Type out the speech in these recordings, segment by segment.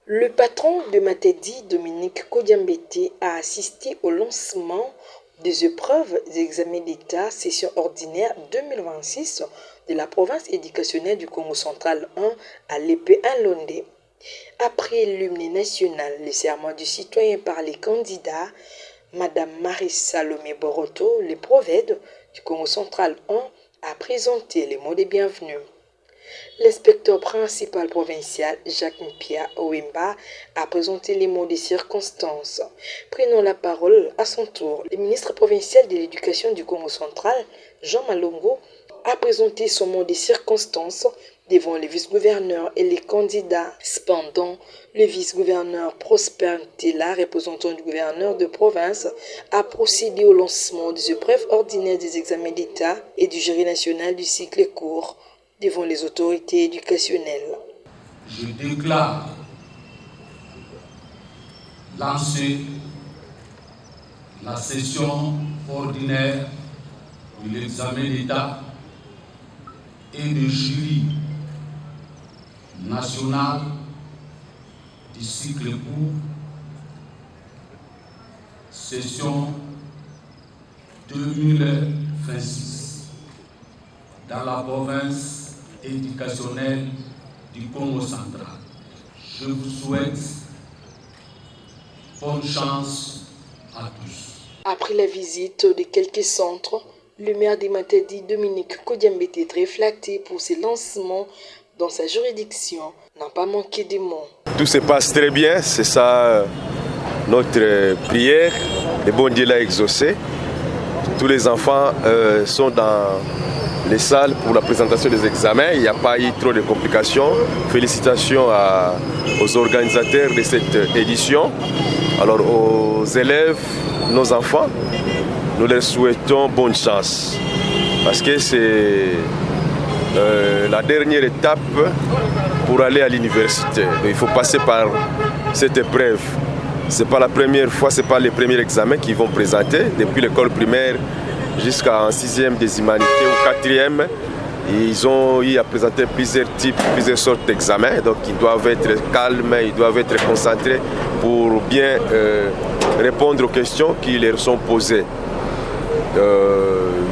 Le patron de Matadi, Dominique Kodiambete, a assisté au lancement des épreuves des examens d'État session ordinaire 2026 de la province éducationnelle du Congo central 1 à l'épée Londé. Après l'hymne national, le serment du citoyen par les candidats, Madame Marie-Salomé Boroto, le prophète du Congo central 1, a présenté les mots de bienvenue. L'inspecteur principal provincial, Jacques-Pierre Owemba, a présenté les mots de circonstance. Prenant la parole à son tour, le ministre provincial de l'Éducation du Congo central, Jean Malongo, a présenté son mot de circonstance devant les vice-gouverneurs et les candidats. Cependant, le vice-gouverneur Prosper Ntela, représentant du gouverneur de province, a procédé au lancement des épreuves ordinaires des examens d'État et du jury national du cycle court devant les autorités éducationnelles. Je déclare lancer la session ordinaire de l'examen d'État et du jury national du cycle court, session 2026 dans la province éducationnelle du Congo central. Je vous souhaite bonne chance à tous. Après la visite de quelques centres, le maire de Matadi, Dominique Kodiambete, très flatté pour ses lancements dans sa juridiction, n'a pas manqué de mots. Tout se passe très bien, c'est ça notre prière. Le bon Dieu l'a exaucé. Tous les enfants sont dans les salles pour la présentation des examens. Il n'y a pas eu trop de complications. Félicitations aux organisateurs de cette édition. Alors aux élèves, nos enfants, nous leur souhaitons bonne chance. Parce que c'est la dernière étape pour aller à l'université. Il faut passer par cette épreuve. Ce n'est pas la première fois, ce n'est pas les premiers examens qu'ils vont présenter. Depuis l'école primaire jusqu'en 6e des humanités ou 4e, ils ont eu à présenter plusieurs types, plusieurs sortes d'examens. Donc ils doivent être calmes, ils doivent être concentrés pour bien répondre aux questions qui leur sont posées.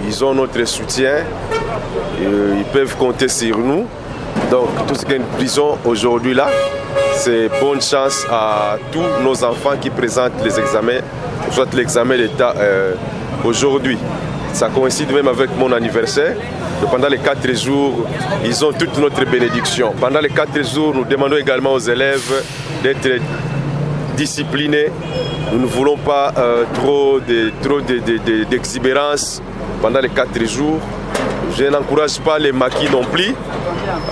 Ils ont notre soutien, ils peuvent compter sur nous. Donc tout ce que nous disons aujourd'hui là, c'est bonne chance à tous nos enfants qui présentent les examens, soit l'examen d'État aujourd'hui. Ça coïncide même avec mon anniversaire. Donc pendant les 4 jours, ils ont toute notre bénédiction. Pendant les 4 jours, nous demandons également aux élèves d'être disciplinés. Nous ne voulons pas trop d'exubérance pendant les 4 jours. Je n'encourage pas les maquis non plus.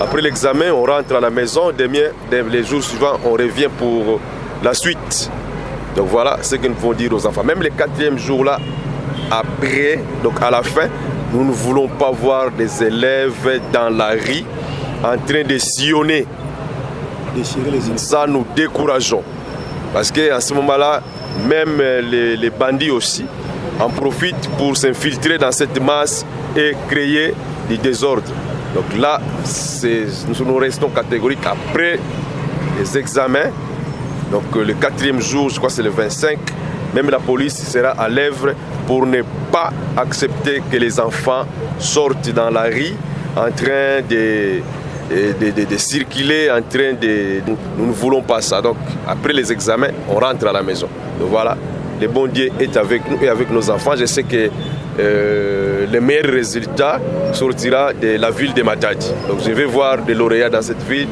Après l'examen, on rentre à la maison. Demain, les jours suivants, on revient pour la suite. Donc voilà ce que nous pouvons dire aux enfants. Même les 4e jours là, après, donc à la fin, nous ne voulons pas voir des élèves dans la rue en train de sillonner. Ça, nous décourageons. Parce qu'à ce moment-là, même les bandits aussi en profitent pour s'infiltrer dans cette masse et créer du désordre. Donc là, nous restons catégoriques après les examens. Donc le 4e jour, je crois que c'est le 25, même la police sera à l'œuvre pour ne pas accepter que les enfants sortent dans la rue en train de circuler, en train de... Nous ne voulons pas ça. Donc après les examens, on rentre à la maison. Donc voilà, le bon Dieu est avec nous et avec nos enfants. Je sais que le meilleur résultat sortira de la ville de Matadi. Donc je vais voir des lauréats dans cette ville.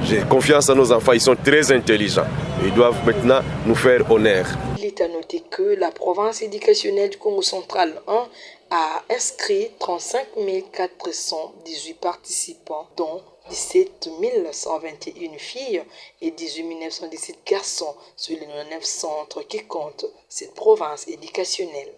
J'ai confiance en nos enfants, ils sont très intelligents. Ils doivent maintenant nous faire honneur. Il est à noter que la province éducationnelle du Congo central 1 a inscrit 35 418 participants, dont 17 121 filles et 18 917 garçons sur les 9 centres qui comptent cette province éducationnelle.